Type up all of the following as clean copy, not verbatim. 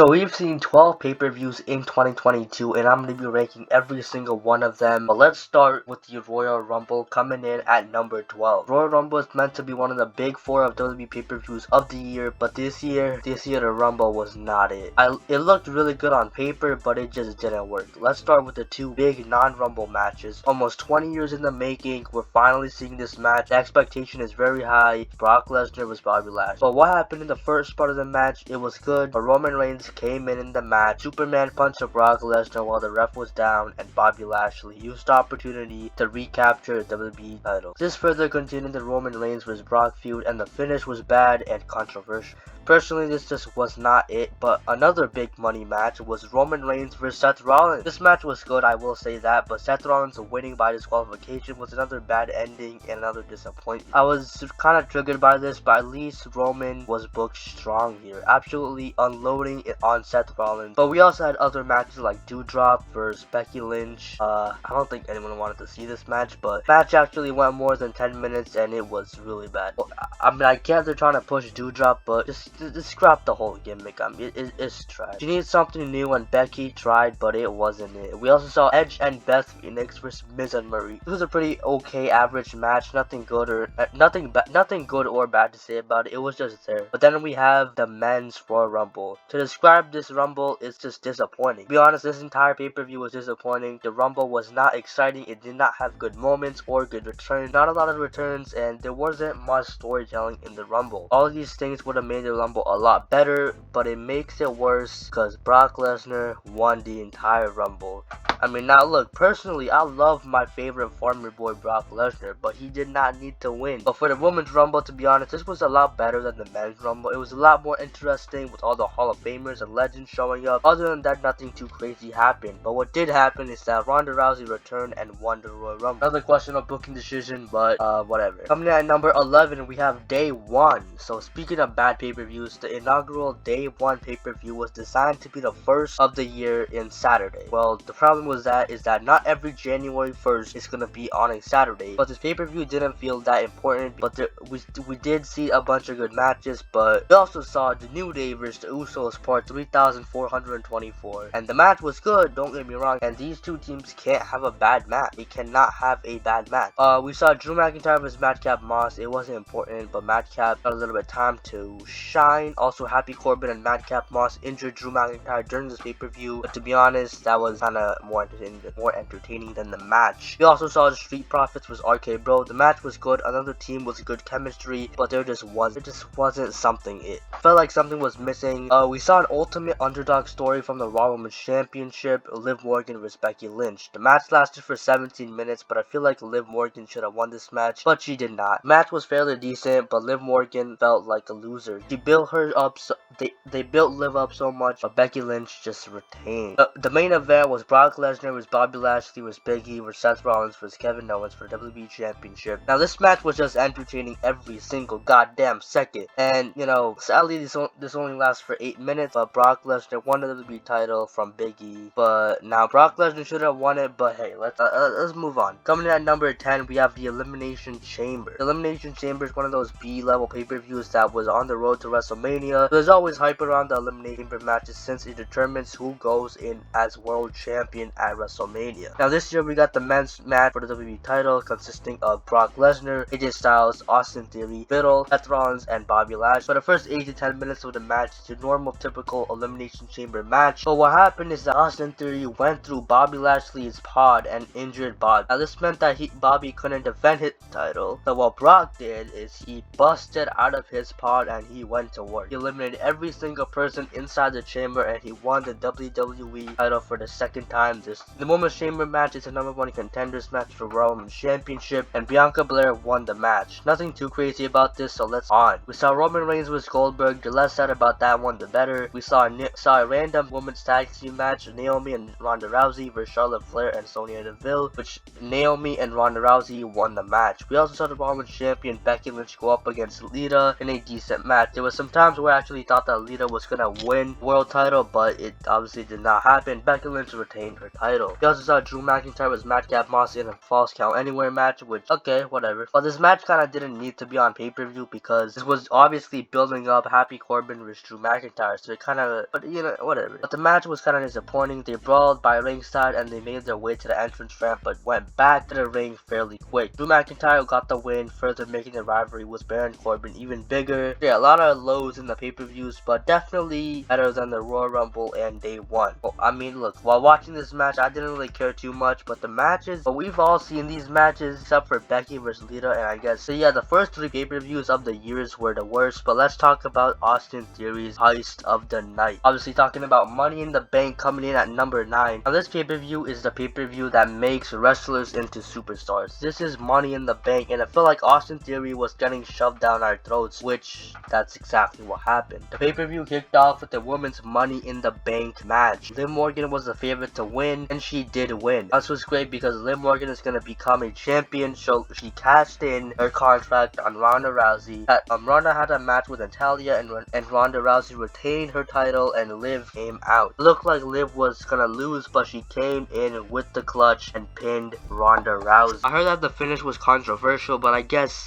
So we've seen 12 pay-per-views in 2022, and I'm going to be ranking every single one of them. But let's start with the Royal Rumble coming in at number 12. Royal Rumble is meant to be one of the big four of WWE pay-per-views of the year, but this year the Rumble was not it. It looked really good on paper, but it just didn't work. Let's start with the two big non-Rumble matches. Almost 20 years in the making, we're finally seeing this match. The expectation is very high. Brock Lesnar was Bobby Lashley. But what happened in the first part of the match? It was good, but Roman Reigns came in the match. Superman punched Brock Lesnar while the ref was down, and Bobby Lashley used the opportunity to recapture the WWE title. This further continued the Roman Reigns vs Brock feud, and the finish was bad and controversial. Personally, this just was not it, but another big money match was Roman Reigns vs Seth Rollins. This match was good, I will say that, but Seth Rollins winning by disqualification was another bad ending and another disappointment. I was kind of triggered by this, but at least Roman was booked strong here, absolutely unloading it on Seth Rollins. But we also had other matches like Doudrop vs Becky Lynch. I don't think anyone wanted to see this match, but the match actually went more than 10 minutes and it was really bad. Well, I mean, I get they're trying to push Doudrop, but just scrap the whole gimmick. I mean, it's trash. She needs something new, and Becky tried, but it wasn't it. We also saw Edge and Beth Phoenix vs Miz and Marie. This was a pretty okay average match. Nothing good or bad to say about it. It was just there. But then we have the men's Royal Rumble. To describe this Rumble, it's just disappointing. To be honest, this entire pay-per-view was disappointing. The Rumble was not exciting. It did not have good moments or good returns. Not a lot of returns, and there wasn't much storytelling in the Rumble. All of these things would have made the Rumble a lot better, but it makes it worse because Brock Lesnar won the entire Rumble. I mean, now look, personally, I love my favorite farmer boy Brock Lesnar, but he did not need to win. But for the Women's Rumble, to be honest, this was a lot better than the Men's Rumble. It was a lot more interesting with all the Hall of Famers and legends showing up. Other than that, nothing too crazy happened. But what did happen is that Ronda Rousey returned and won the Royal Rumble. Another questionable booking decision, but whatever. Coming in at number 11, we have Day 1. So speaking of bad pay-per-views, the inaugural Day 1 pay-per-view was designed to be the first of the year in Saturday. Well, the problem is that not every January 1st is gonna be on a Saturday, but this pay-per-view didn't feel that important. But we did see a bunch of good matches, but we also saw the New Day vs the Usos part 3424, and the match was good, don't get me wrong, and these two teams can't have a bad match. They cannot have a bad match. We saw Drew McIntyre vs Madcap Moss. It wasn't important, but Madcap got a little bit of time to shine. Also, Happy Corbin and Madcap Moss injured Drew McIntyre during this pay-per-view, but to be honest, that was kind of more entertaining than the match. We also saw the Street Profits vs RK Bro. The match was good. Another team with good chemistry, but there just wasn't something. It felt like something was missing. We saw an ultimate underdog story from the Raw Women's Championship, Liv Morgan vs Becky Lynch. The match lasted for 17 minutes, but I feel like Liv Morgan should have won this match, but she did not. The match was fairly decent, but Liv Morgan felt like a loser. She built her up, they built Liv up so much, but Becky Lynch just retained. The main event was Brock Lesnar vs Bobby Lashley vs Big E vs Seth Rollins vs Kevin Owens for the WWE Championship. Now this match was just entertaining every single goddamn second, and you know, sadly this only lasts for 8 minutes, but Brock Lesnar won the WWE title from Big E. But now Brock Lesnar should have won it, but hey, let's move on. Coming in at number 10, we have the Elimination Chamber. The Elimination Chamber is one of those B-level pay-per-views that was on the road to WrestleMania. There's always hype around the Elimination Chamber matches since it determines who goes in as world champion at WrestleMania. Now this year we got the men's match for the WWE title consisting of Brock Lesnar, AJ Styles, Austin Theory, Riddle, Seth Rollins, and Bobby Lashley. For the first 8 to 10 minutes of the match, it's a normal typical Elimination Chamber match, but what happened is that Austin Theory went through Bobby Lashley's pod and injured Bobby. Now this meant that Bobby couldn't defend his title, so what Brock did is he busted out of his pod and he went to work. He eliminated every single person inside the chamber and he won the WWE title for the second time. The Women's Chamber match is a #1 contenders match for Raw Women's Championship, and Bianca Belair won the match. Nothing too crazy about this, so let's on. We saw Roman Reigns vs Goldberg. The less said about that one, the better. We saw a random women's tag team match, Naomi and Ronda Rousey vs Charlotte Flair and Sonya Deville, which Naomi and Ronda Rousey won the match. We also saw the Raw Women's Champion Becky Lynch go up against Lita in a decent match. There was some times where I actually thought that Lita was gonna win the world title, but it obviously did not happen. Becky Lynch retained her title. title. We also saw Drew McIntyre vs Madcap Moss in a Falls Count Anywhere match, which, okay, whatever. But this match kind of didn't need to be on pay-per-view because this was obviously building up Happy Corbin vs Drew McIntyre, so it kind of, but you know, whatever. But the match was kind of disappointing. They brawled by ringside and they made their way to the entrance ramp, but went back to the ring fairly quick. Drew McIntyre got the win, further making the rivalry with Baron Corbin even bigger. Yeah, a lot of lows in the pay-per-views, but definitely better than the Royal Rumble and Day 1. Well, I mean, look, while watching this match, I didn't really care too much, but the matches, but we've all seen these matches except for Becky vs Lita, and I guess, so yeah, the first 3 pay-per-views of the years were the worst, but let's talk about Austin Theory's heist of the night. Obviously talking about Money in the Bank coming in at number 9. Now this pay-per-view is the pay-per-view that makes wrestlers into superstars. This is Money in the Bank, and I feel like Austin Theory was getting shoved down our throats, which that's exactly what happened. The pay-per-view kicked off with the women's Money in the Bank match. Liv Morgan was the favorite to win, and she did win. This was great because Liv Morgan is going to become a champion, so she cashed in her contract on Ronda Rousey. Ronda had a match with Natalia, and Ronda Rousey retained her title, and Liv came out. It looked like Liv was going to lose, but she came in with the clutch and pinned Ronda Rousey. I heard that the finish was controversial, but I guess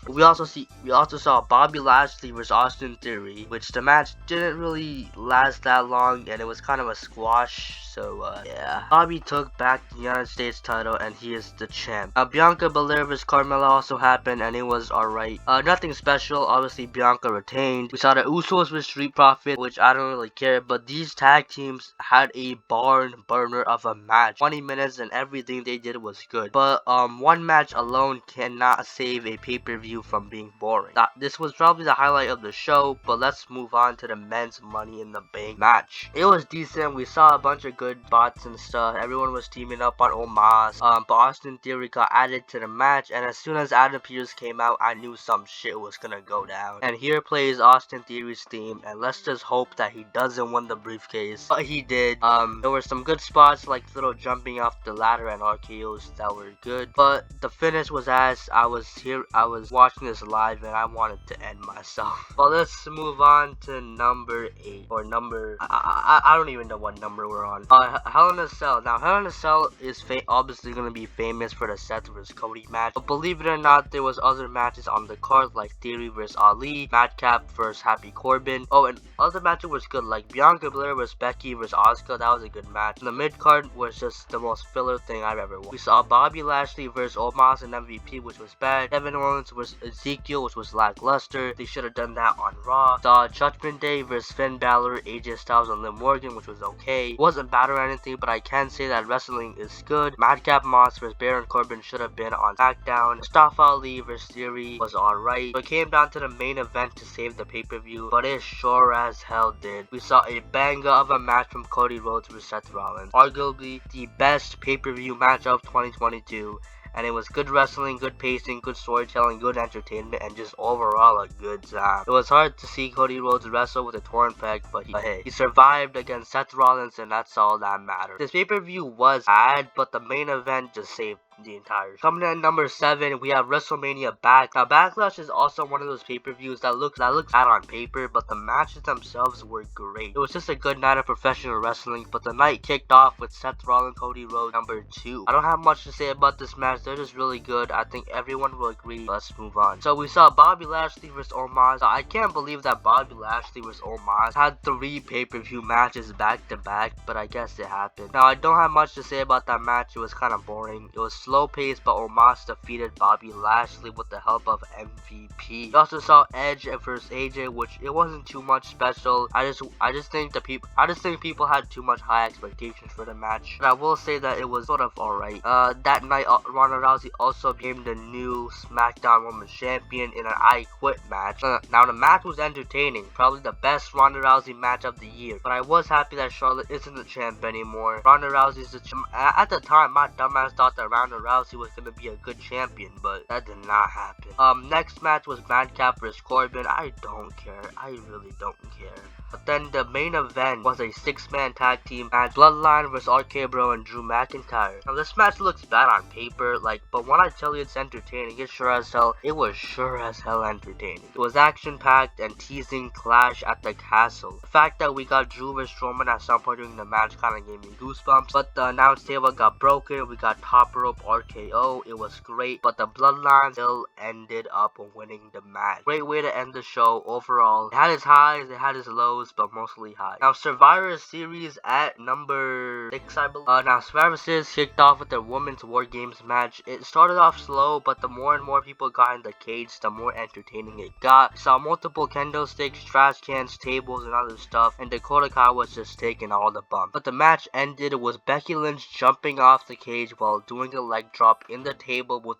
we also saw Bobby Lashley vs Austin Theory, which the match didn't really last that long, and it was kind of a squash. So yeah, Bobby took back the United States title, and he is the champ. Bianca Belair vs Carmella also happened, and it was alright. Nothing special. Obviously, Bianca retained. We saw the Usos vs Street Profits, which I don't really care, but these tag teams had a barn burner of a match. 20 minutes, and everything they did was good. But one match alone cannot save a pay-per-view from being boring. This was probably the highlight of the show, but let's move on to the men's Money in the Bank match. It was decent. We saw a bunch of good spots and stuff. Everyone was teaming up on Omos. But Austin Theory got added to the match, and as soon as Adam Pearce came out, I knew some shit was gonna go down. And here plays Austin Theory's theme, and let's just hope that he doesn't win the briefcase. But he did. There were some good spots like little jumping off the ladder and RKOs that were good, but the finish was ass. I was watching this live and I wanted to end myself. But let's move on to number 8, or number, I don't even know what number we're on. Hell in a Cell. Now Hell in a Cell is obviously going to be famous for the Seth vs Cody match, but believe it or not, there was other matches on the card like Theory vs Ali, Madcap vs Happy Corbin. Oh, and other matches was good, like Bianca Belair vs Becky vs Asuka. That was a good match. And the mid card was just the most filler thing I've ever watched. We saw Bobby Lashley vs Omos and MVP, which was bad. Kevin Owens vs Ezekiel, which was lackluster. They should have done that on Raw. Saw Judgment Day vs Finn Balor, AJ Styles, and Liv Morgan, which was okay. It wasn't bad or anything, but I can say that wrestling is good. Madcap Moss vs Baron Corbin should have been on SmackDown. Mustafa Ali vs Theory was alright. So it came down to the main event to save the pay-per-view, but it sure as hell did. We saw a banger of a match from Cody Rhodes vs Seth Rollins. Arguably the best pay-per-view match of 2022. And it was good wrestling, good pacing, good storytelling, good entertainment, and just overall a good time. It was hard to see Cody Rhodes wrestle with a torn pec, but hey, he survived against Seth Rollins, and that's all that matters. This pay-per-view was bad, but the main event just saved the entire show. Coming in at number 7, we have WrestleMania Back. Now Backlash is also one of those pay-per-views that looks bad on paper, but the matches themselves were great. It was just a good night of professional wrestling, but the night kicked off with Seth Rollins, Cody Rhodes, number 2. I don't have much to say about this match. They're just really good. I think everyone will agree. Let's move on. So we saw Bobby Lashley vs Omos. I can't believe that Bobby Lashley vs Omos had 3 pay-per-view matches back to back, but I guess it happened. Now I don't have much to say about that match. It was kind of boring. It was slow paced, but Omos defeated Bobby Lashley with the help of MVP. We also saw Edge vs AJ, which it wasn't too much special. I just think people had too much high expectations for the match. But I will say that it was sort of alright. That night, Ronda Rousey also became the new SmackDown Women's Champion in an I Quit match. Now the match was entertaining, probably the best Ronda Rousey match of the year. But I was happy that Charlotte isn't the champ anymore. Ronda Rousey's the champ. At the time, my dumbass thought that Ronda Rousey was gonna be a good champion, but that did not happen. Next match was Madcap vs Corbin. I don't care. I really don't care. But then the main event was a 6-man tag team match, Bloodline vs RK Bro and Drew McIntyre. Now this match looks bad on paper, but when I tell you it's entertaining, it was sure as hell entertaining. It was action packed and teasing Clash at the Castle. The fact that we got Drew vs Strowman at some point during the match kind of gave me goosebumps, but the announce table got broken. We got top rope RKO. It was great, but the Bloodline still ended up winning the match. Great way to end the show overall. It had its highs, it had its lows, but mostly high. Now Survivor Series at number 6, I believe. Now Survivor Series kicked off with the Women's War Games match. It started off slow, but the more and more people got in the cage, the more entertaining it got. Saw multiple kendo sticks, trash cans, tables, and other stuff, and Dakota Kai was just taking all the bumps. But the match ended with Becky Lynch jumping off the cage while doing a leg drop in the table with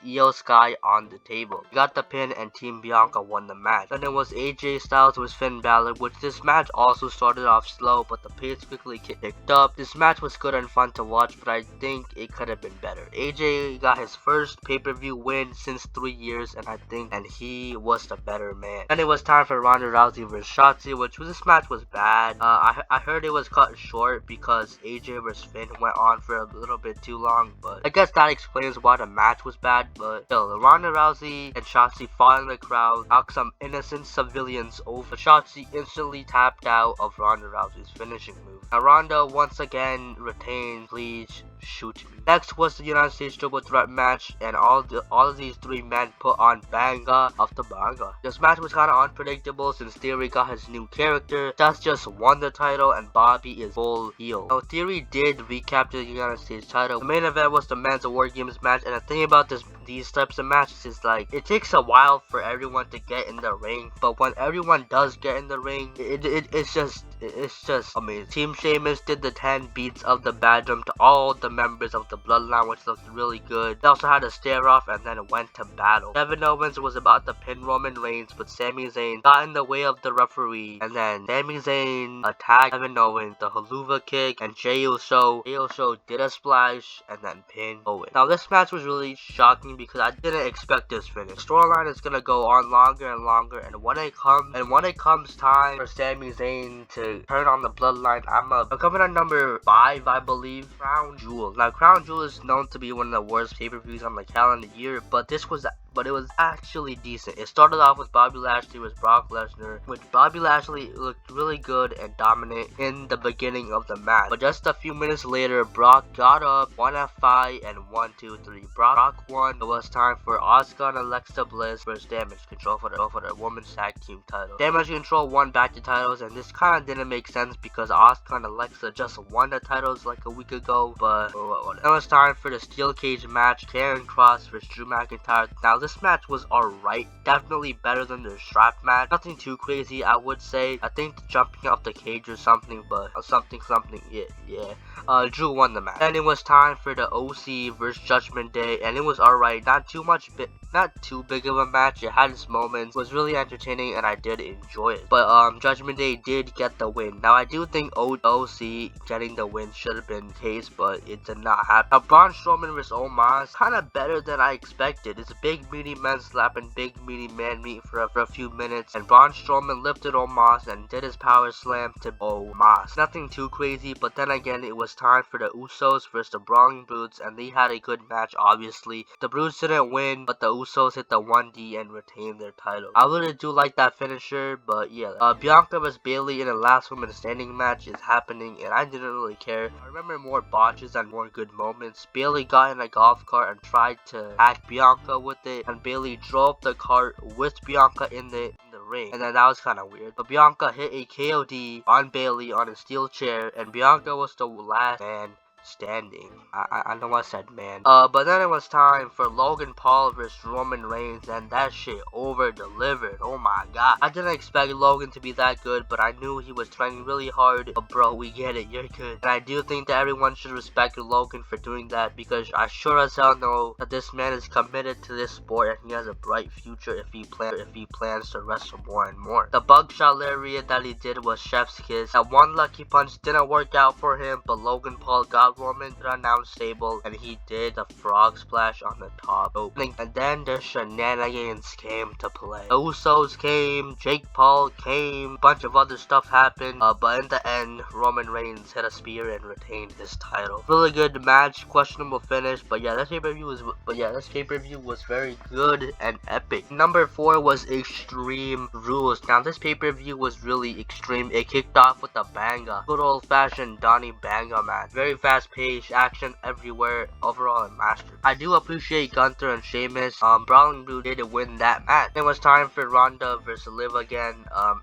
Io Sky on the table. We got the pin and Team Bianca won the match. Then it was AJ Styles vs Finn Balor, which this match also started off slow, but the pace quickly picked up. This match was good and fun to watch, but I think it could have been better. AJ got his first pay-per-view win since 3 years, and he was the better man. Then it was time for Ronda Rousey vs Shotzi, which this match was bad. I heard it was cut short because AJ vs Finn went on for a little bit too long, but I guess that explains why the match was bad. But still, Ronda Rousey and Shotzi fought in the crowd, knocked some innocent civilians over. Shotzi instantly tapped out of Ronda Rousey's finishing move. Now Ronda once again retained Please Shoot Me. Next was the United States Triple Threat match, and all of these 3 men put on banga after banga. This match was kind of unpredictable since Theory got his new character. Just won the title, and Bobby is full heel. Now Theory did recapture the United States title. The main event was the Men's War Games match, and the thing about these types of matches is like it takes a while for everyone to get in the ring, but when everyone does get in the ring, it's just amazing. Team Sheamus did the 10 beats of the Badrum to all the members of the Bloodline, which looked really good. They also had a stare off and then went to battle. Kevin Owens was about to pin Roman Reigns, but Sami Zayn got in the way of the referee, and then Sami Zayn attacked Kevin Owens, the haluva kick, and Jey Uso did a splash and then pinned Owens. Now this match was really shocking because I didn't expect this finish. The storyline is gonna go on longer and longer, and when it comes time for Sami Zayn to turn on the Bloodline, I'm coming at number 5, I believe, Crown Jewel. Now Crown Jewel is known to be one of the worst pay-per-views on the calendar year, but it was actually decent. It started off with Bobby Lashley vs Brock Lesnar, which Bobby Lashley looked really good and dominant in the beginning of the match. But just a few minutes later, Brock got up, 1 F5 and 1, 2, 3. Brock won. It was time for Asuka and Alexa Bliss vs Damage Control for the Women's Tag Team title. Damage Control won back the titles, and this kind of didn't make sense because Asuka and Alexa just won the titles like a week ago. But it was time for the Steel Cage match, Karrion Kross vs Drew McIntyre. Now this match was alright, definitely better than the strap match. Nothing too crazy, I would say. I think jumping off the cage or something, but something, yeah. Drew won the match. Then it was time for the OC vs Judgment Day, and it was alright. Not too big of a match. It had its moments. It was really entertaining, and I did enjoy it. But Judgment Day did get the win. Now I do think OC getting the win should have been the case, but it did not happen. Now Braun Strowman vs Omos, kind of better than I expected. It's a big meaty man slap and big meaty man meet for a few minutes, and Braun Strowman lifted Omos and did his power slam to Omos. Nothing too crazy, but then again, it was time for the Usos versus the Brawling Brutes, and they had a good match. Obviously, the Brutes didn't win, but the Usos hit the 1D and retained their title. I really do like that finisher, but yeah. Bianca vs Bayley in the last woman standing match is happening, and I didn't really care. I remember more botches and more good moments. Bayley got in a golf cart and tried to hack Bianca with it, and Bayley drove the cart with Bianca in the ring, and then that was kind of weird. But Bianca hit a KOD on Bayley on a steel chair, and Bianca was the last man standing. I know I said man. But then it was time for Logan Paul versus Roman Reigns, and that shit over delivered. Oh my god. I didn't expect Logan to be that good, but I knew he was trying really hard. But bro, we get it, you're good. And I do think that everyone should respect Logan for doing that, because I sure as hell know that this man is committed to this sport, and he has a bright future if he plans to wrestle more and more. The bugshot lariat that he did was chef's kiss. That one lucky punch didn't work out for him, but Logan Paul got called Roman to the announce table, and he did the frog splash on the top rope. And then the shenanigans came to play. The Usos came, Jake Paul came, a bunch of other stuff happened, but in the end, Roman Reigns hit a spear and retained his title. Really good match, questionable finish, but yeah, this pay-per-view was very good and epic. Number 4 was Extreme Rules. Now this pay-per-view was really extreme. It kicked off with a banger, good old-fashioned Donnie banger match. Very fast-paced, action everywhere, overall a master. I do appreciate Gunther and Sheamus. Brawling Brute did win that match. It was time for Ronda versus Liv again.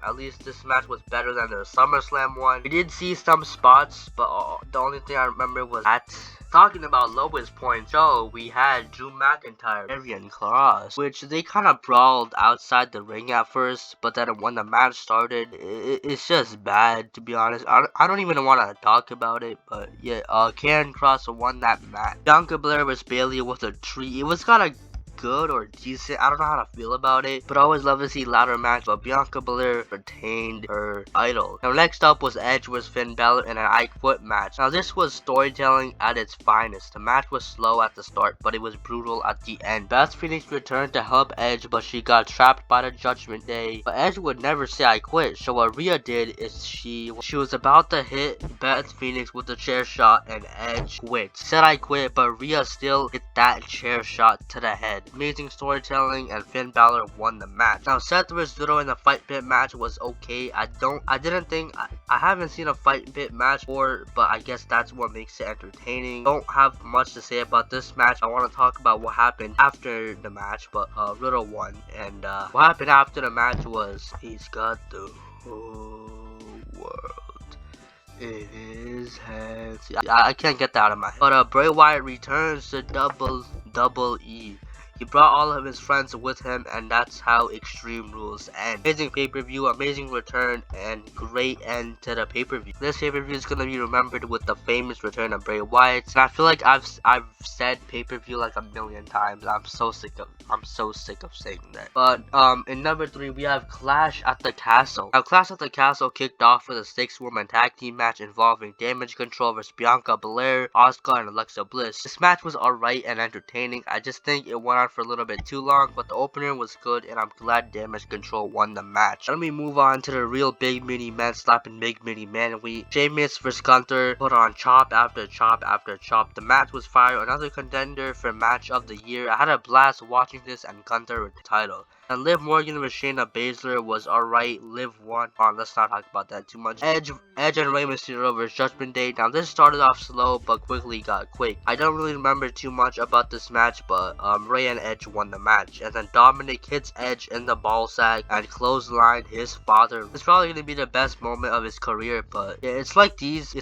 At least this match was better than the SummerSlam one. We did see some spots, but the only thing I remember was that. Talking about lowest point show, we had Drew McIntyre, Arian Cross, which they kind of brawled outside the ring at first, but then when the match started, it's just bad, to be honest. I don't even want to talk about it, but yeah, Karen Cross won that match. Bianca Belair was Bailey with a tree. It was kind of good or decent. I don't know how to feel about it, but I always love to see ladder match. But Bianca Belair retained her title. Now next up was Edge vs Finn Balor in an I Quit match. Now this was storytelling at its finest. The match was slow at the start, but it was brutal at the end. Beth Phoenix returned to help Edge, but she got trapped by the Judgment Day. But Edge would never say I quit. So what Rhea did is she was about to hit Beth Phoenix with a chair shot, and Edge quit. Said I quit, but Rhea still hit that chair shot to the head. Amazing storytelling, and Finn Balor won the match. Now Seth vs Riddle in the fight pit match was okay. I haven't seen a fight pit match before, but I guess that's what makes it entertaining. Don't have much to say about this match. I want to talk about what happened after the match, but Riddle won, and what happened after the match was he's got the whole world in his hands. I can't get that out of my head. But Bray Wyatt returns to double E. He brought all of his friends with him, and that's how Extreme Rules end. Amazing pay-per-view, amazing return, and great end to the pay-per-view. This pay-per-view is gonna be remembered with the famous return of Bray Wyatt, and I feel like I've said pay-per-view like a million times. I'm so sick of saying that. But in number 3 we have Clash at the Castle. Now Clash at the Castle kicked off with a 6-woman tag team match involving Damage Control vs Bianca Belair, Asuka, and Alexa Bliss. This match was alright and entertaining. I just think it went on for a little bit too long, but the opener was good, and I'm glad Damage Control won the match. Let me move on to the real big mini men slapping big mini men. Sheamus vs Gunther put on chop after chop after chop. The match was fire. Another contender for match of the year. I had a blast watching this, and Gunther with the title. And Liv Morgan vs Shayna Baszler was alright. Liv won. Let's not talk about that too much. Edge and Rey Mysterio vs Judgment Day. Now this started off slow, but quickly got quick. I don't really remember too much about this match, but Rey and Edge won the match. And then Dominic hits Edge in the ball sack and clotheslined his father. It's probably gonna be the best moment of his career, but yeah, it's like these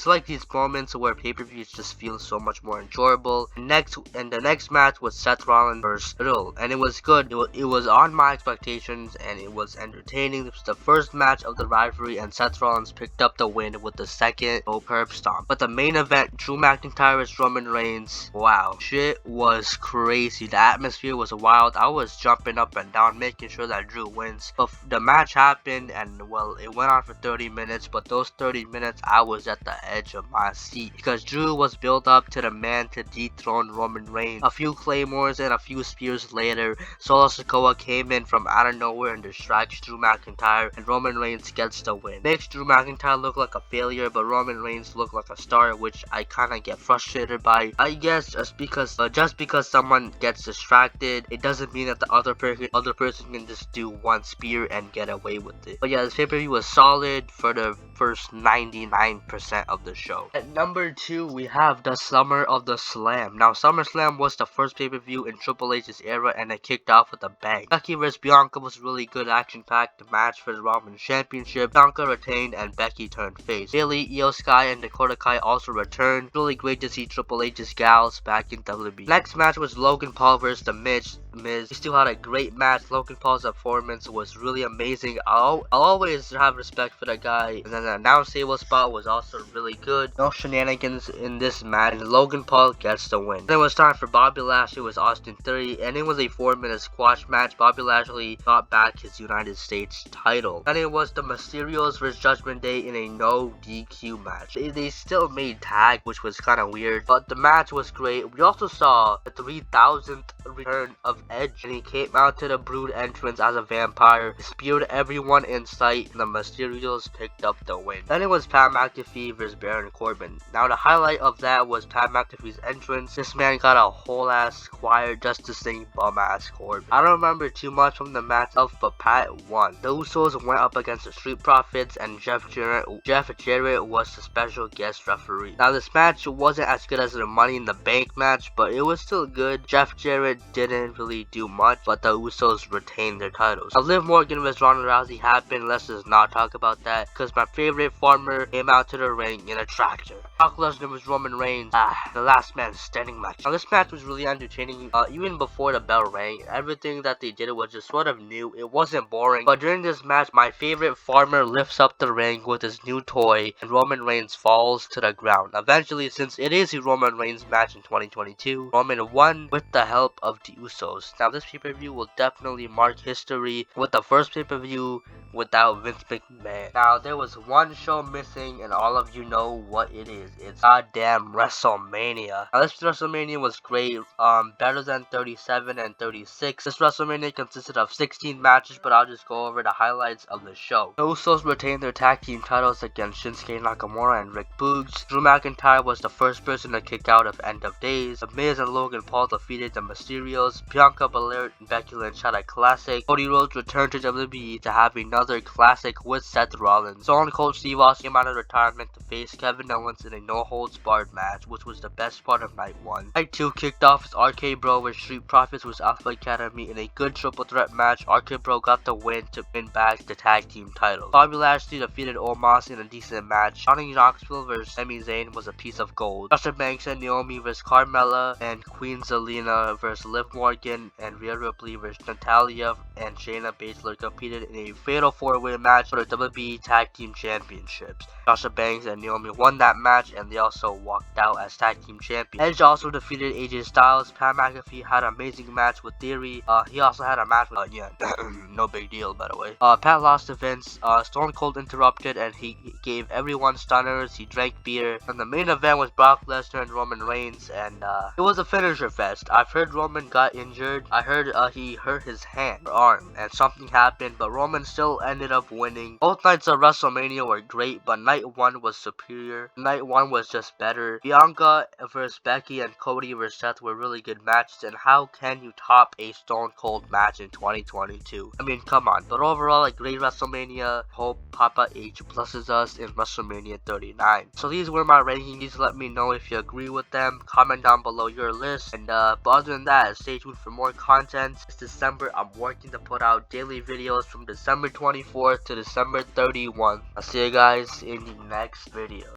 moments where pay-per-views just feel so much more enjoyable. And the next match was Seth Rollins vs Riddle, and it was good. It was on my expectations, and it was entertaining. This was the first match of the rivalry, and Seth Rollins picked up the win with the second curb stomp. But the main event, Drew McIntyre vs Roman Reigns, wow, shit was crazy. The atmosphere was wild. I was jumping up and down making sure that Drew wins. But the match happened, and well, it went on for 30 minutes, but those 30 minutes I was at the edge of my seat, because Drew was built up to the man to dethrone Roman Reigns. A few claymores and a few spears later, Solo Sikoa came in from out of nowhere and distracts Drew McIntyre, and Roman Reigns gets the win. Makes Drew McIntyre look like a failure, but Roman Reigns look like a star, which I kind of get frustrated by. I guess just because someone gets distracted, it doesn't mean that the other person can just do one spear and get away with it. But yeah, this pay-per-view was solid for the first 99% of the show. At number 2, we have the Summer of the Slam. Now SummerSlam was the first pay-per-view in Triple H's era, and it kicked off with a bang. Becky vs Bianca was really good, action-packed match for the Raw Women's Championship. Bianca retained, and Becky turned face. Bayley, Io Sky, and Dakota Kai also returned. Really great to see Triple H's gals back in WWE. Next match was Logan Paul vs The Miz. Miz. He still had a great match. Logan Paul's performance was really amazing. I'll always have respect for the guy. And then the announce table spot was also really good. No shenanigans in this match, and Logan Paul gets the win. Then it was time for Bobby Lashley vs Austin Theory, and it was a 4-minute squash match. Bobby Lashley got back his United States title. Then it was the Mysterios vs Judgment Day in a no DQ match. They still made tag, which was kind of weird, but the match was great. We also saw the 3000th return of Edge, and he came out to the Brood entrance as a vampire, speared everyone in sight, and the Mysterios picked up the win. Then it was Pat McAfee vs Baron Corbin. Now the highlight of that was Pat McAfee's entrance. This man got a whole ass choir just to sing bum ass Corbin. I don't remember too much from the match itself, but Pat won. The Usos went up against the Street Profits, and Jeff Jarrett was the special guest referee. Now this match wasn't as good as the Money in the Bank match, but it was still good. Jeff Jarrett didn't really do much, but the Usos retained their titles. Now Liv Morgan vs Ronda Rousey happened. Let's just not talk about that, because my favorite farmer came out to the ring in a tractor. Brock Lesnar vs Roman Reigns, the last man standing match. Now this match was really entertaining, even before the bell rang. Everything that they did was just sort of new. It wasn't boring, but during this match, my favorite farmer lifts up the ring with his new toy, and Roman Reigns falls to the ground. Eventually, since it is a Roman Reigns match in 2022, Roman won with the help of the Usos. Now this pay-per-view will definitely mark history with the first pay-per-view without Vince McMahon. Now there was one show missing, and all of you know what it is. It's goddamn WrestleMania. Now this WrestleMania was great, better than 37 and 36. This WrestleMania consisted of 16 matches, but I'll just go over the highlights of the show. The Usos retained their tag team titles against Shinsuke Nakamura and Rick Boogs. Drew McIntyre was the first person to kick out of End of Days. The Miz and Logan Paul defeated the Mysterios. Bianca Belair and Becky Lynch had a classic. Cody Rhodes returned to WWE to have another classic with Seth Rollins. Stone Cold Steve Austin came out of retirement to face Kevin Owens in a no-holds-barred match, which was the best part of night 1. Night 2 kicked off as RK Bro vs Street Profits vs Alpha Academy in a good triple threat match. RK Bro got the win to win back the tag team title. Bobby Lashley defeated Omos in a decent match. Johnny Knoxville vs Sami Zayn was a piece of gold. Sasha Banks and Naomi vs Carmella, and Queen Zelina vs Liv Morgan, and Rhea Ripley vs Natalya and Shayna Baszler competed in a fatal 4-way match for the WWE Tag Team Championships. Sasha Banks and Naomi won that match, and they also walked out as tag team champions. Edge also defeated AJ Styles. Pat McAfee had an amazing match with Theory. He also had a match with no big deal, by the way. Pat lost to Vince. Stone Cold interrupted, and he gave everyone stunners. He drank beer. And the main event was Brock Lesnar and Roman Reigns, and it was a finisher fest. I've heard Roman got injured. I heard he hurt his hand or arm, and something happened, but Roman still ended up winning. Both nights of WrestleMania were great, but night 1 was superior. Night 1 was just better. Bianca vs Becky and Cody vs Seth were really good matches, and how can you top a Stone Cold match in 2022? I mean, come on. But overall, a great WrestleMania. Hope Papa H blesses us in WrestleMania 39. So these were my rankings. Let me know if you agree with them. Comment down below your list. And but other than that, stay tuned for more content. It's December. I'm working to put out daily videos from December 24th to December 31. I'll see you guys in the next video.